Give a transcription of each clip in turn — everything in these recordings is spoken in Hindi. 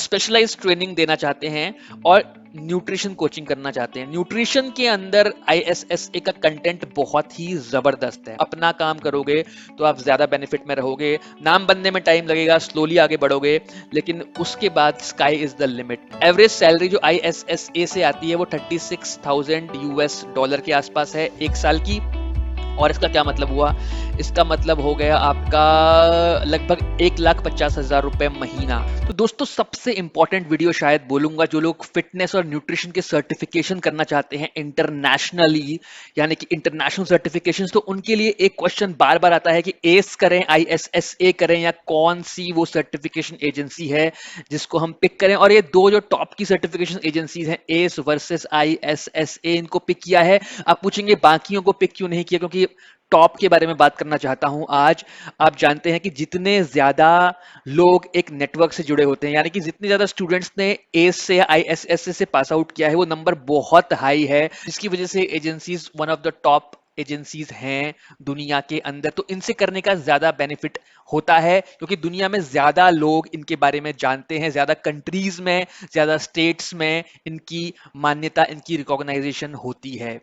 स्पेशलाइज्ड ट्रेनिंग देना चाहते हैं और न्यूट्रिशन कोचिंग करना चाहते हैं। न्यूट्रिशन के अंदर ISSA का कंटेंट बहुत ही जबरदस्त है। अपना काम करोगे तो आप ज्यादा बेनिफिट में रहोगे, नाम बनने में टाइम लगेगा, स्लोली आगे बढ़ोगे, लेकिन उसके बाद sky is the limit. Average salary जो ISSA से आती है वो $36,000 के आसपास है एक साल की। और इसका क्या मतलब हुआ? इसका मतलब हो गया आपका लगभग 1,50,000 रुपए महीना। तो दोस्तों सबसे इंपॉर्टेंट वीडियो शायद बोलूंगा जो लोग फिटनेस और न्यूट्रिशन के सर्टिफिकेशन करना चाहते हैं इंटरनेशनली, यानी कि इंटरनेशनल सर्टिफिकेशन, तो उनके लिए एक क्वेश्चन बार बार आता है कि एस करें, ISSA करें, या कौन सी वो सर्टिफिकेशन एजेंसी है जिसको हम पिक करें। और ये दो जो टॉप की सर्टिफिकेशन एजेंसीज हैं, एस वर्सेस ISSA, इनको पिक किया है। आप पूछेंगे बाकियों को पिक क्यों नहीं किया? क्योंकि टॉप के बारे में बात करना चाहता हूं आज। आप जानते हैं कि जितने ज्यादा लोग एक नेटवर्क से जुड़े होते हैं, यानी कि जितने ज्यादा स्टूडेंट्स ने एस से ISSA से पास आउट किया है, वो नंबर बहुत हाई है, जिसकी वजह से agencies one of the top agencies हैं दुनिया के अंदर। तो इनसे करने का ज्यादा बेनिफिट होता है क्योंकि दुनिया में ज्यादा लोग इनके बारे में जानते हैं, ज्यादा कंट्रीज में, ज्यादा स्टेट्स में इनकी मान्यता, इनकी रिकॉग्नाइजेशन होती है।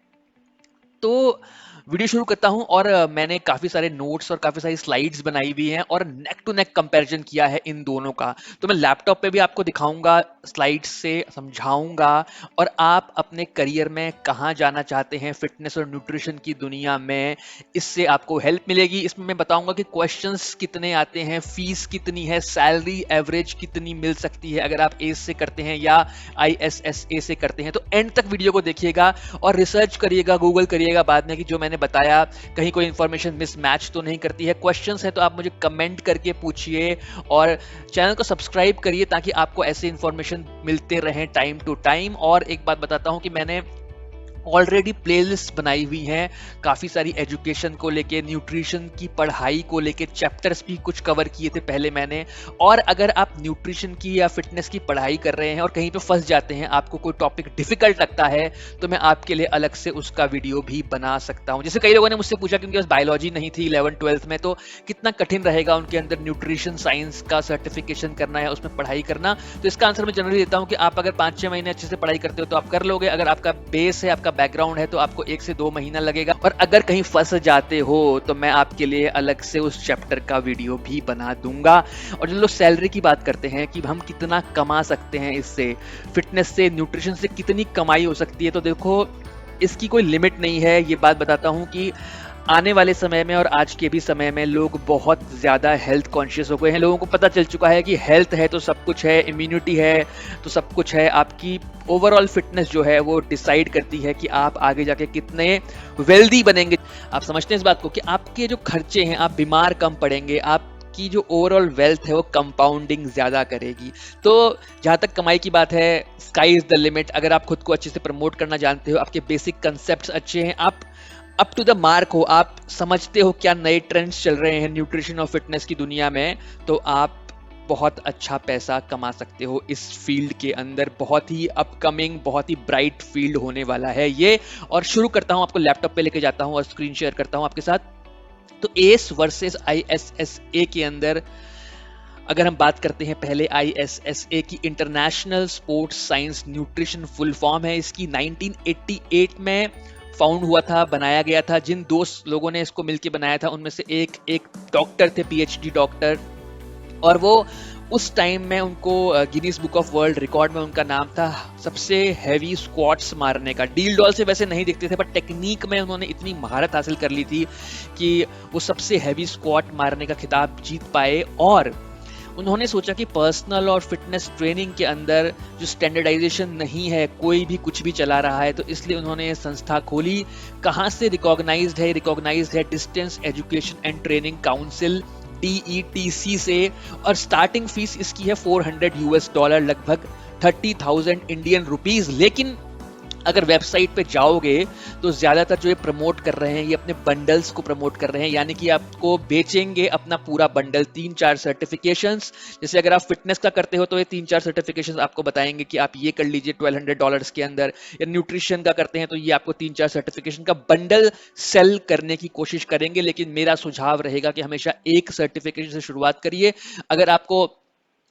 तो वीडियो शुरू करता हूं। और मैंने काफी सारे नोट्स और काफी सारी स्लाइड्स बनाई हुई हैं और नेक टू नेक कंपैरिजन किया है इन दोनों का। तो मैं लैपटॉप पे भी आपको दिखाऊंगा, स्लाइड्स से समझाऊंगा, और आप अपने करियर में कहां जाना चाहते हैं फिटनेस और न्यूट्रिशन की दुनिया में, इससे आपको हेल्प मिलेगी। इसमें मैं बताऊंगा कि क्वेश्चंस कितने आते हैं, फीस कितनी है, सैलरी एवरेज कितनी मिल सकती है अगर आप एस से करते हैं या ISSA से करते हैं। तो एंड तक वीडियो को देखिएगा और रिसर्च करिएगा, गूगल करिएगा बाद में कि जो मैंने बताया कहीं कोई इंफॉर्मेशन मिसमैच तो नहीं करती है। क्वेश्चंस है तो आप मुझे कमेंट करके पूछिए और चैनल को सब्सक्राइब करिए ताकि आपको ऐसे इंफॉर्मेशन मिलते रहें टाइम टू टाइम। और एक बात बताता हूं कि मैंने ऑलरेडी प्लेलिस्ट बनाई हुई हैं काफ़ी सारी, एजुकेशन को लेके, न्यूट्रिशन की पढ़ाई को लेके, चैप्टर्स भी कुछ कवर किए थे पहले मैंने। और अगर आप न्यूट्रिशन की या फिटनेस की पढ़ाई कर रहे हैं और कहीं पे फंस जाते हैं, आपको कोई टॉपिक डिफिकल्ट लगता है, तो मैं आपके लिए अलग से उसका वीडियो भी बना सकता हूं। जैसे कई लोगों ने मुझसे पूछा कि उनके पास बायोलॉजी नहीं थी 11th-12th में, तो कितना कठिन रहेगा उनके अंदर न्यूट्रिशन साइंस का सर्टिफिकेशन करना या उसमें पढ़ाई करना। तो इसका आंसर मैं जनरली देता हूं कि आप अगर 5-6 महीने अच्छे से पढ़ाई करते हो तो आप कर लोगे। अगर आपका बेस है, आपका बैकग्राउंड है, तो आपको 1 से 2 महीना लगेगा। और अगर कहीं फंस जाते हो तो मैं आपके लिए अलग से उस चैप्टर का वीडियो भी बना दूंगा। और जो लोग सैलरी की बात करते हैं कि हम कितना कमा सकते हैं इससे, फिटनेस से, न्यूट्रिशन से कितनी कमाई हो सकती है, तो देखो इसकी कोई लिमिट नहीं है। ये बात बताता हूं कि आने वाले समय में और आज के भी समय में लोग बहुत ज़्यादा हेल्थ कॉन्शियस हो गए हैं। लोगों को पता चल चुका है कि हेल्थ है तो सब कुछ है, इम्यूनिटी है तो सब कुछ है। आपकी ओवरऑल फिटनेस जो है वो डिसाइड करती है कि आप आगे जाके कितने वेल्दी बनेंगे। आप समझते हैं इस बात को कि आपके जो खर्चे हैं, आप बीमार कम पड़ेंगे, आप की जो ओवरऑल वेल्थ है वो कंपाउंडिंग ज्यादा करेगी। तो जहां तक कमाई की बात है, स्काई इज द लिमिट। अगर आप खुद को अच्छे से प्रमोट करना जानते हो, आपके बेसिक कंसेप्ट अच्छे हैं, आप अप टू द मार्क हो, आप समझते हो क्या नए ट्रेंड्स चल रहे हैं न्यूट्रिशन और फिटनेस की दुनिया में, तो आप बहुत अच्छा पैसा कमा सकते हो इस फील्ड के अंदर। बहुत ही अपकमिंग, बहुत ही ब्राइट फील्ड होने वाला है ये। और शुरू करता हूं, आपको लैपटॉप पे लेके जाता हूं और स्क्रीन शेयर करता हूं आपके साथ। तो एस वर्सेस ISSA के अंदर अगर हम बात करते हैं, पहले ISSA की international sports science nutrition full form है इसकी, 1988 में फाउंड हुआ था, बनाया गया था। जिन 2 लोगों ने इसको मिलकर बनाया था उनमें से एक डॉक्टर थे, PhD डॉक्टर, और वो उस टाइम में उनको Guinness book of world record में उनका नाम था सबसे हैवी स्क्वाट्स मारने का। डील डॉल से वैसे नहीं दिखते थे, पर टेक्निक में उन्होंने इतनी महारत हासिल कर ली थी कि वो सबसे हैवी स्क्वाट मारने का खिताब जीत पाए। और उन्होंने सोचा कि पर्सनल और फिटनेस ट्रेनिंग के अंदर जो स्टैंडर्डाइजेशन नहीं है, कोई भी कुछ भी चला रहा है, तो इसलिए उन्होंने ये संस्था खोली। कहाँ से रिकॉग्नाइज्ड है? रिकॉग्नाइज्ड है distance education and training council, DETC से। और स्टार्टिंग फीस इसकी है $400, लगभग 30,000 इंडियन रुपीज। लेकिन अगर वेबसाइट पे जाओगे तो ज्यादातर जो ये प्रमोट कर रहे हैं, ये अपने बंडल्स को प्रमोट कर रहे हैं, यानी कि आपको बेचेंगे अपना पूरा बंडल, 3-4 सर्टिफिकेशंस। जैसे अगर आप फिटनेस का करते हो तो ये 3-4 सर्टिफिकेशंस आपको बताएंगे कि आप ये कर लीजिए $1,200 के अंदर, या न्यूट्रिशन का करते हैं तो ये आपको 3-4 सर्टिफिकेशन का बंडल सेल करने की कोशिश करेंगे। लेकिन मेरा सुझाव रहेगा कि हमेशा एक सर्टिफिकेशन से शुरुआत करिए। अगर आपको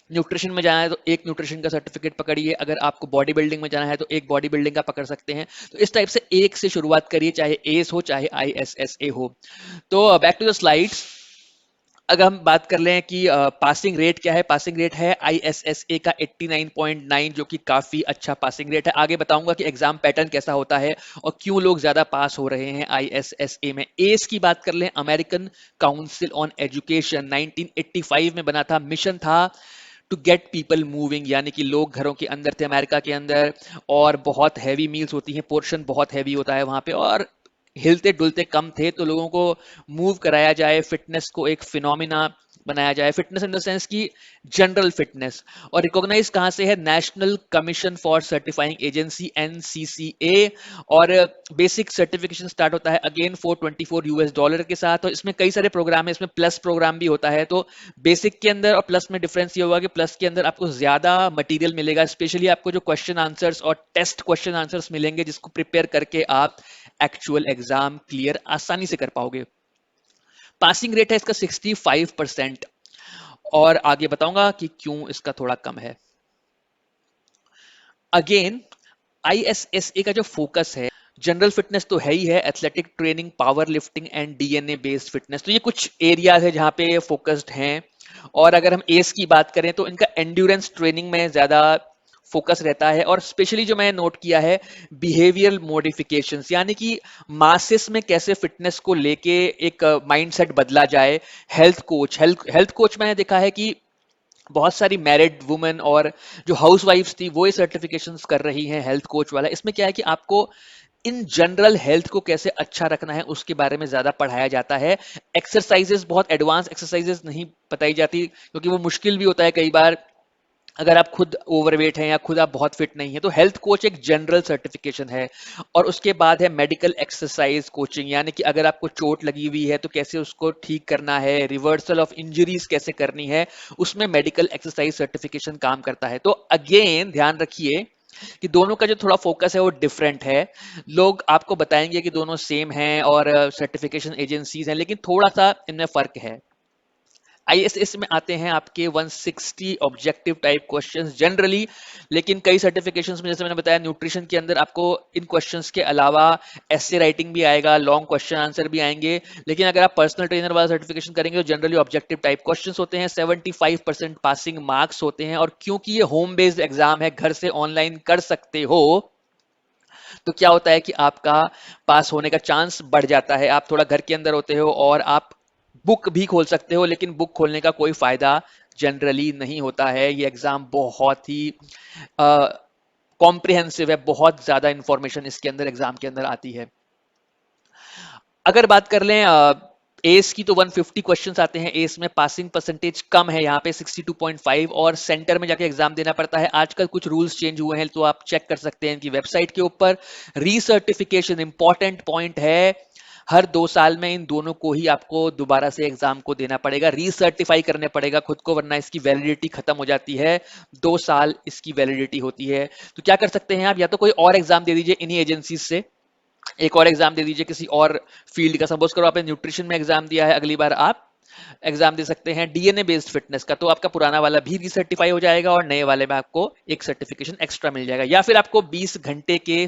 न्यूट्रिशन में जाना है तो एक न्यूट्रिशन का सर्टिफिकेट पकड़िए, अगर आपको बॉडी बिल्डिंग में जाना है तो एक बॉडी बिल्डिंग का पकड़ सकते हैं। तो इस टाइप से एक से शुरुआत करिए, चाहे एस हो चाहे ISSA हो। तो बैक टू द स्लाइड्स। अगर हम बात कर लें कि पासिंग रेट क्या है, पासिंग रेट है ISSA का 89.9, जो कि काफी अच्छा पासिंग रेट है। आगे बताऊंगा कि एग्जाम पैटर्न कैसा होता है और क्यों लोग ज्यादा पास हो रहे हैं ISSA में। एस की बात कर लें, अमेरिकन काउंसिल ऑन एजुकेशन 1985 में बना था, मिशन था टू गेट पीपल मूविंग, यानी कि लोग घरों के अंदर थे अमेरिका के अंदर, और बहुत हैवी मील्स होती हैं, पोर्शन बहुत हैवी होता है वहां पे, और हिलते डुलते कम थे, तो लोगों को मूव कराया जाए, फिटनेस को एक फिनोमिना बनाया जाए, फिटनेस इन द सेंस की जनरल फिटनेस। और रिकॉग्नाइज कहाँ से है, national commission for certifying agency NCCA। और बेसिक सर्टिफिकेशन स्टार्ट होता है अगेन $424 के साथ, और इसमें कई सारे प्रोग्राम है, इसमें प्लस प्रोग्राम भी होता है। तो बेसिक के अंदर और प्लस में डिफरेंस ये होगा कि प्लस के अंदर आपको ज्यादा मटेरियल मिलेगा, स्पेशली आपको जो क्वेश्चन आंसर्स और टेस्ट क्वेश्चन आंसर्स मिलेंगे, जिसको प्रिपेयर करके आप एक्चुअल एग्जाम क्लियर आसानी से कर पाओगे। पासिंग रेट है इसका 65%। और आगे बताऊंगा कि क्यों इसका थोड़ा कम है। अगेन ISSA का जो फोकस है, जनरल फिटनेस तो है ही है, athletic training, power lifting and DNA based fitness, तो ये कुछ एरियाज है जहां पे फोकस्ड हैं। और अगर हम एस की बात करें तो इनका एंड्योरेंस ट्रेनिंग में ज्यादा फोकस रहता है, और स्पेशली जो मैंने नोट किया है, बिहेवियरल मॉडिफिकेशंस, यानी कि मासेस में कैसे फिटनेस को लेके एक माइंडसेट बदला जाए। हेल्थ कोच मैंने देखा है कि बहुत सारी मैरिड वुमेन और जो हाउस वाइफ्स थी वो ये सर्टिफिकेशंस कर रही हैं हेल्थ कोच वाला। इसमें क्या है कि आपको इन जनरल हेल्थ को कैसे अच्छा रखना है उसके बारे में ज्यादा पढ़ाया जाता है। एक्सरसाइजेस, बहुत एडवांस एक्सरसाइजेस नहीं बताई जाती, क्योंकि वो मुश्किल भी होता है कई बार, अगर आप खुद ओवरवेट हैं या खुद आप बहुत फिट नहीं है। तो हेल्थ कोच एक जनरल सर्टिफिकेशन है। और उसके बाद है मेडिकल एक्सरसाइज कोचिंग, यानी कि अगर आपको चोट लगी हुई है तो कैसे उसको ठीक करना है, रिवर्सल ऑफ इंजरीज कैसे करनी है, उसमें मेडिकल एक्सरसाइज सर्टिफिकेशन काम करता है। तो अगेन ध्यान रखिए कि दोनों का जो थोड़ा फोकस है वो डिफरेंट है। लोग आपको बताएंगे कि दोनों सेम हैं और सर्टिफिकेशन एजेंसीज हैं, लेकिन थोड़ा सा इनमें फर्क है। ISS में आते हैं आपके 160 ऑब्जेक्टिव टाइप क्वेश्चंस जनरली, लेकिन कई सर्टिफिकेशंस में, जैसे मैंने बताया, न्यूट्रिशन के अंदर आपको इन क्वेश्चंस के अलावा एसे राइटिंग भी आएगा, लॉन्ग क्वेश्चन आंसर भी आएंगे। लेकिन अगर आप पर्सनल ट्रेनर वाला सर्टिफिकेशन करेंगे तो जनरली ऑब्जेक्टिव टाइप क्वेश्चंस होते हैं, 75% पासिंग मार्क्स होते हैं। और क्योंकि ये होम बेस्ड एग्जाम है, घर से ऑनलाइन कर सकते हो, तो क्या होता है कि आपका पास होने का चांस बढ़ जाता है। आप थोड़ा घर के अंदर होते हो और आप बुक भी खोल सकते हो, लेकिन बुक खोलने का कोई फायदा जनरली नहीं होता है। ये एग्जाम बहुत ही कॉम्प्रिहेंसिव है, बहुत ज्यादा इंफॉर्मेशन इसके अंदर एग्जाम के अंदर आती है। अगर बात कर लें एस की, तो 150 क्वेश्चंस आते हैं एस में, पासिंग परसेंटेज कम है यहाँ पे 62.5, और सेंटर में जाके एग्जाम देना पड़ता है। आजकल कुछ रूल्स चेंज हुए हैं, तो आप चेक कर सकते हैं इनकी वेबसाइट के ऊपर। रीसर्टिफिकेशन इंपॉर्टेंट पॉइंट है, हर 2 साल में इन दोनों को ही आपको दोबारा से एग्जाम को देना पड़ेगा, रीसर्टिफाई करने पड़ेगा खुद को, वरना इसकी वैलिडिटी खत्म हो जाती है। 2 साल इसकी वैलिडिटी होती है। तो क्या कर सकते हैं आप, या तो कोई और एग्जाम दे दीजिए इन्हीं एजेंसी से, एक और एग्जाम दे दीजिए किसी और फील्ड का। सपोज करो आपने न्यूट्रिशन में एग्जाम दिया है, अगली बार आप एग्जाम दे सकते हैं DNA बेस्ड फिटनेस का, तो आपका पुराना वाला भी रीसर्टिफाई हो जाएगा और नए वाले में आपको एक सर्टिफिकेशन एक्स्ट्रा मिल जाएगा। या फिर आपको 20 घंटे के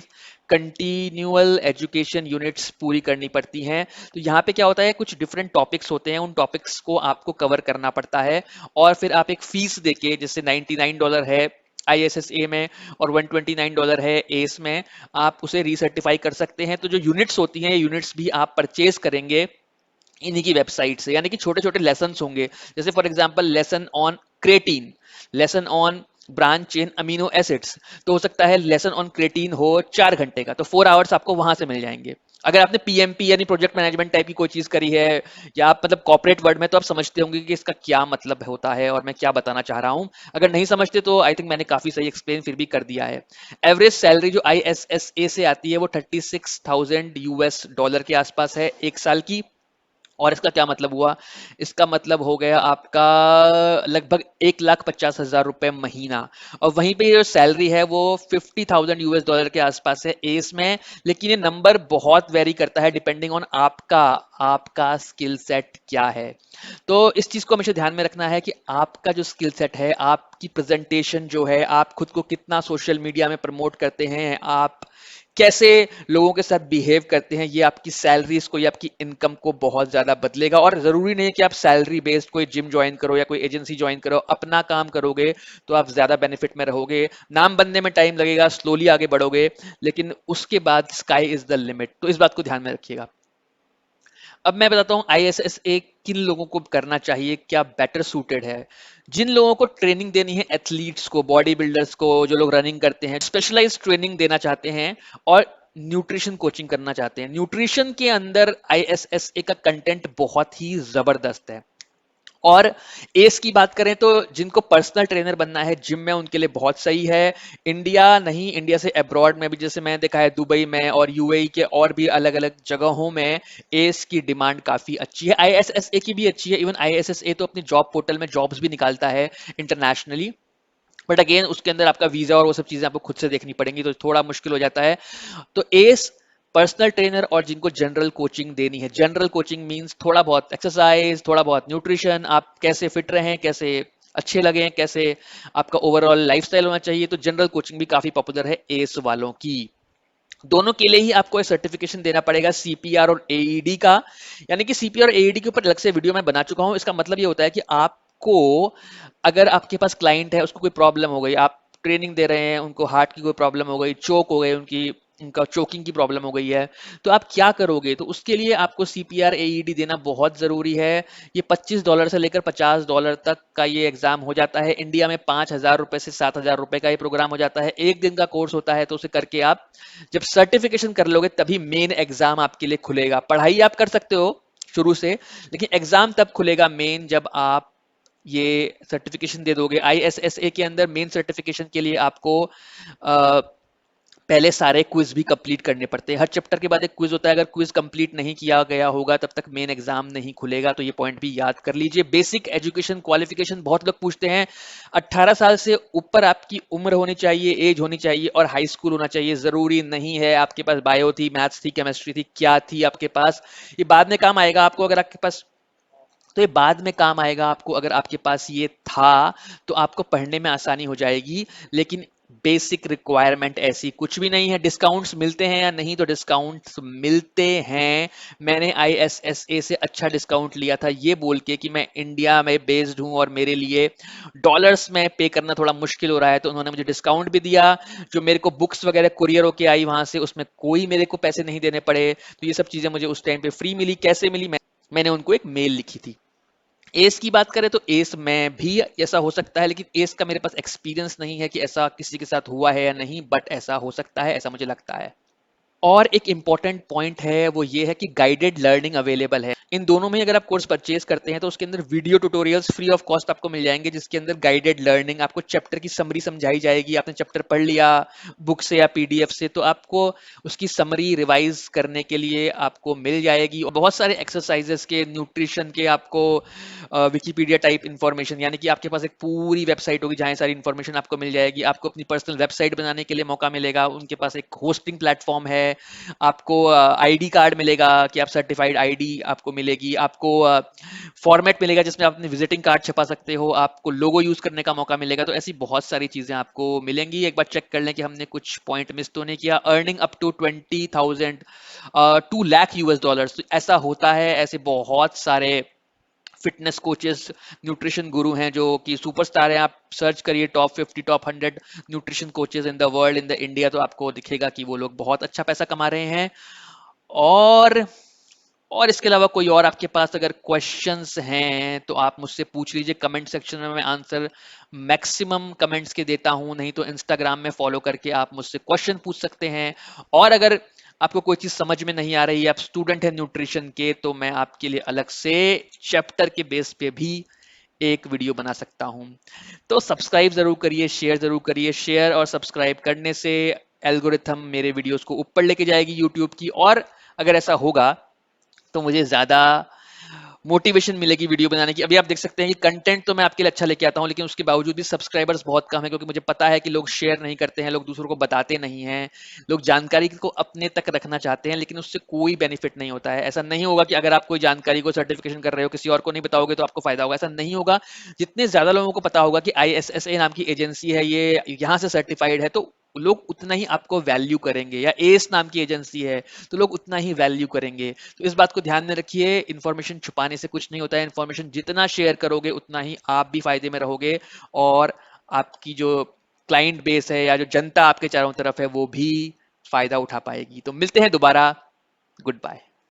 कंटिन्यूअल एजुकेशन यूनिट्स पूरी करनी पड़ती हैं। तो यहाँ पे क्या होता है, कुछ डिफरेंट टॉपिक्स होते हैं, उन टॉपिक्स को आपको कवर करना पड़ता है, और फिर आप एक फीस देके, जैसे $99 है ISSA में और $129 है एस में, आप उसे रीसर्टिफाई कर सकते हैं। तो जो यूनिट्स होती हैं, यूनिट्स भी आप परचेज करेंगे इन्हीं की वेबसाइट से, यानी कि छोटे छोटे लेसन होंगे। जैसे for example lesson on creatine, lesson on branch chain amino acids, तो हो सकता है लेसन ऑन क्रेटीन हो 4 घंटे का, तो 4 आवर्स आपको वहां से मिल जाएंगे। अगर आपने PMP यानी प्रोजेक्ट मैनेजमेंट टाइप की कोई चीज करी है, या आप मतलब कॉर्पोरेट वर्ड में, तो आप समझते होंगे कि इसका क्या मतलब होता है और मैं क्या बताना चाह रहा हूं। अगर नहीं समझते तो आई थिंक मैंने काफी सही एक्सप्लेन फिर भी कर दिया है। एवरेज सैलरी जो ISSA से आती है वो $36,000 के आसपास है 1 साल की। और इसका क्या मतलब हुआ? इसका मतलब हो गया आपका लगभग 1,50,000 रुपए महीना। और वहीं पे जो सैलरी है वो 50,000 यूएस डॉलर के आसपास है एस में। लेकिन ये नंबर बहुत वेरी करता है डिपेंडिंग ऑन आपका आपका स्किल सेट क्या है। तो इस चीज को हमेशा ध्यान में रखना है कि आपका जो स्किल सेट है, आपकी प्रेजेंटेशन जो है, आप खुद को कितना सोशल मीडिया में प्रमोट करते हैं, आप कैसे लोगों के साथ बिहेव करते हैं, ये आपकी सैलरीज को या आपकी इनकम को बहुत ज्यादा बदलेगा। और जरूरी नहीं है कि आप सैलरी बेस्ड कोई जिम ज्वाइन करो या कोई एजेंसी ज्वाइन करो, अपना काम करोगे तो आप ज्यादा बेनिफिट में रहोगे। नाम बनने में टाइम लगेगा, स्लोली आगे बढ़ोगे, लेकिन उसके बाद स्काई इज द लिमिट। तो इस बात को ध्यान में रखिएगा। अब मैं बताता हूँ आईएसएसए किन लोगों को करना चाहिए, क्या बेटर सूटेड है। जिन लोगों को ट्रेनिंग देनी है, एथलीट्स को, बॉडी बिल्डर्स को, जो लोग रनिंग करते हैं, स्पेशलाइज्ड ट्रेनिंग देना चाहते हैं और न्यूट्रिशन कोचिंग करना चाहते हैं। न्यूट्रिशन के अंदर आईएसएसए का कंटेंट बहुत ही जबरदस्त है। और एस की बात करें तो जिनको पर्सनल ट्रेनर बनना है जिम में, उनके लिए बहुत सही है। इंडिया नहीं, इंडिया से अब्रॉड में भी जैसे मैंने देखा है दुबई में और यूएई के और भी अलग अलग जगहों में एस की डिमांड काफी अच्छी है। आईएसएसए की भी अच्छी है। इवन आईएसएसए तो अपनी जॉब पोर्टल में जॉब्स भी निकालता है इंटरनेशनली। बट अगेन उसके अंदर आपका वीजा और वो सब चीजें आपको खुद से देखनी पड़ेंगी, तो थोड़ा मुश्किल हो जाता है। तो एस पर्सनल ट्रेनर और जिनको जनरल कोचिंग देनी है। जनरल कोचिंग मींस थोड़ा बहुत एक्सरसाइज, थोड़ा बहुत न्यूट्रिशन, आप कैसे फिट रहें, कैसे अच्छे लगें, कैसे आपका ओवरऑल लाइफस्टाइल होना चाहिए। तो जनरल कोचिंग भी काफी पॉपुलर है एस वालों की। दोनों के लिए ही आपको सर्टिफिकेशन देना पड़ेगा, सीपीआर और एईडी का। यानी कि सीपीआर और एईडी के ऊपर अलग से वीडियो मैं बना चुका हूं। इसका मतलब ये होता है कि आपको, अगर आपके पास क्लाइंट है, उसको कोई प्रॉब्लम हो गई, आप ट्रेनिंग दे रहे हैं, उनको हार्ट की कोई प्रॉब्लम हो गई, चोक हो गई, उनकी उनका चोकिंग की प्रॉब्लम हो गई है, तो आप क्या करोगे? तो उसके लिए आपको सीपीआर एईडी देना बहुत जरूरी है। ये $25 से लेकर $50 तक का ये एग्जाम हो जाता है। इंडिया में 5,000 रुपए से 7,000 रुपए का ये प्रोग्राम हो जाता है। एक दिन का कोर्स होता है। तो उसे करके आप जब सर्टिफिकेशन कर लोगे तभी मेन एग्जाम आपके लिए खुलेगा। पढ़ाई आप कर सकते हो शुरू से, लेकिन एग्जाम तब खुलेगा मेन जब आप ये सर्टिफिकेशन दे दोगे। आईएसएसए के अंदर मेन सर्टिफिकेशन के लिए आपको पहले सारे क्विज भी कंप्लीट करने पड़ते हैं। हर चैप्टर के बाद एक क्विज होता है। अगर क्विज कंप्लीट नहीं किया गया होगा तब तक मेन एग्जाम नहीं खुलेगा। तो ये पॉइंट भी याद कर लीजिए। बेसिक एजुकेशन क्वालिफिकेशन बहुत लोग पूछते हैं। 18 साल से ऊपर आपकी उम्र होनी चाहिए, एज होनी चाहिए, और हाई स्कूल होना चाहिए। जरूरी नहीं है आपके पास बायो थी, मैथ्स थी, केमिस्ट्री थी, क्या थी आपके पास, ये बाद में काम आएगा आपको। अगर आपके पास, तो ये बाद में काम आएगा आपको। अगर आपके पास ये था तो आपको पढ़ने में आसानी हो जाएगी। लेकिन बेसिक रिक्वायरमेंट ऐसी कुछ भी नहीं है। डिस्काउंट्स मिलते हैं या नहीं? तो डिस्काउंट्स मिलते हैं। मैंने आईएसएसए से अच्छा डिस्काउंट लिया था, ये बोल के कि मैं इंडिया में बेस्ड हूं और मेरे लिए डॉलर्स में पे करना थोड़ा मुश्किल हो रहा है। तो उन्होंने मुझे डिस्काउंट भी दिया। जो मेरे को बुक्स वगैरह कुरियर होके आई वहां से, उसमें कोई मेरे को पैसे नहीं देने पड़े। तो ये सब चीजें मुझे उस टाइम पे फ्री मिली। कैसे मिली? मैंने उनको एक मेल लिखी थी। एस की बात करें तो एस में भी ऐसा हो सकता है, लेकिन एस का मेरे पास एक्सपीरियंस नहीं है कि ऐसा किसी के साथ हुआ है या नहीं, बट ऐसा हो सकता है, ऐसा मुझे लगता है। और एक इंपॉर्टेंट पॉइंट है वो ये है कि गाइडेड लर्निंग अवेलेबल है। इन दोनों में अगर आप कोर्स परचेज करते हैं तो उसके अंदर video tutorials free of cost आपको मिल जाएंगे, जिसके अंदर गाइडेड लर्निंग, आपको चैप्टर की समरी समझाई जाएगी। आपने चैप्टर पढ़ लिया बुक से या पीडीएफ से, तो आपको उसकी समरी रिवाइज करने के लिए आपको मिल जाएगी। और बहुत सारे एक्सरसाइजेस के, न्यूट्रिशन के, आपको विकीपीडिया टाइप इंफॉर्मेशन, यानी कि आपके पास एक पूरी वेबसाइट होगी जहां सारी इंफॉर्मेशन आपको मिल जाएगी। आपको अपनी पर्सनल वेबसाइट बनाने के लिए मौका मिलेगा। उनके पास एक होस्टिंग प्लेटफॉर्म है। आपको आईडी कार्ड मिलेगा कि आप सर्टिफाइड आईडी आपको मिलेगी। आपको फॉर्मेट मिलेगा जिसमें आप अपने विजिटिंग कार्ड छपा सकते हो। आपको लोगो यूज करने का मौका मिलेगा। तो ऐसी बहुत सारी चीजें आपको मिलेंगी। एक बार चेक कर लें कि हमने कुछ पॉइंट मिस तो नहीं किया। Earning up to 20,000 2 lakh US dollars, ऐसा होता है। ऐसे बहुत सारे फिटनेस कोचेस, न्यूट्रिशन गुरु हैं जो कि सुपरस्टार हैं। आप सर्च करिए top 50, top 100 nutrition coaches in the world, in the India, तो आपको दिखेगा कि वो लोग बहुत अच्छा पैसा कमा रहे हैं। और और इसके अलावा कोई और आपके पास अगर क्वेश्चंस हैं तो आप मुझसे पूछ लीजिए कमेंट सेक्शन में। मैं आंसर मैक्सिमम कमेंट्स के देता हूं। नहीं तो इंस्टाग्राम में फॉलो करके आप मुझसे क्वेश्चन पूछ सकते हैं। और अगर आपको कोई चीज समझ में नहीं आ रही है, आप स्टूडेंट हैं न्यूट्रिशन के, तो मैं आपके लिए अलग से चैप्टर के बेस पे भी एक वीडियो बना सकता हूं। तो सब्सक्राइब जरूर करिए, शेयर जरूर करिए। शेयर और सब्सक्राइब करने से एल्गोरिथम मेरे वीडियोस को ऊपर लेके जाएगी यूट्यूब की। और अगर ऐसा होगा तो मुझे ज़्यादा मोटिवेशन मिलेगी वीडियो बनाने की। अभी आप देख सकते हैं कि कंटेंट तो मैं आपके लिए अच्छा लेके आता हूँ, लेकिन उसके बावजूद भी सब्सक्राइबर्स बहुत कम है, क्योंकि मुझे पता है कि लोग शेयर नहीं करते हैं, लोग दूसरों को बताते नहीं हैं, लोग जानकारी को अपने तक रखना चाहते हैं, लेकिन उससे कोई बेनिफिट नहीं होता है। ऐसा नहीं होगा कि अगर आप कोई जानकारी को सर्टिफिकेशन कर रहे हो, किसी और को नहीं बताओगे तो आपको फायदा होगा, ऐसा नहीं होगा। जितने ज्यादा लोगों को पता होगा कि ISSA नाम की एजेंसी है, ये यहाँ से सर्टिफाइड है, तो लोग उतना ही आपको वैल्यू करेंगे। या एस नाम की एजेंसी है, तो लोग उतना ही वैल्यू करेंगे। तो इस बात को ध्यान में रखिए, इन्फॉर्मेशन छुपाने से कुछ नहीं होता है। इन्फॉर्मेशन जितना शेयर करोगे उतना ही आप भी फायदे में रहोगे, और आपकी जो क्लाइंट बेस है या जो जनता आपके चारों तरफ है वो भी फायदा उठा पाएगी। तो मिलते हैं दोबारा। Good bye.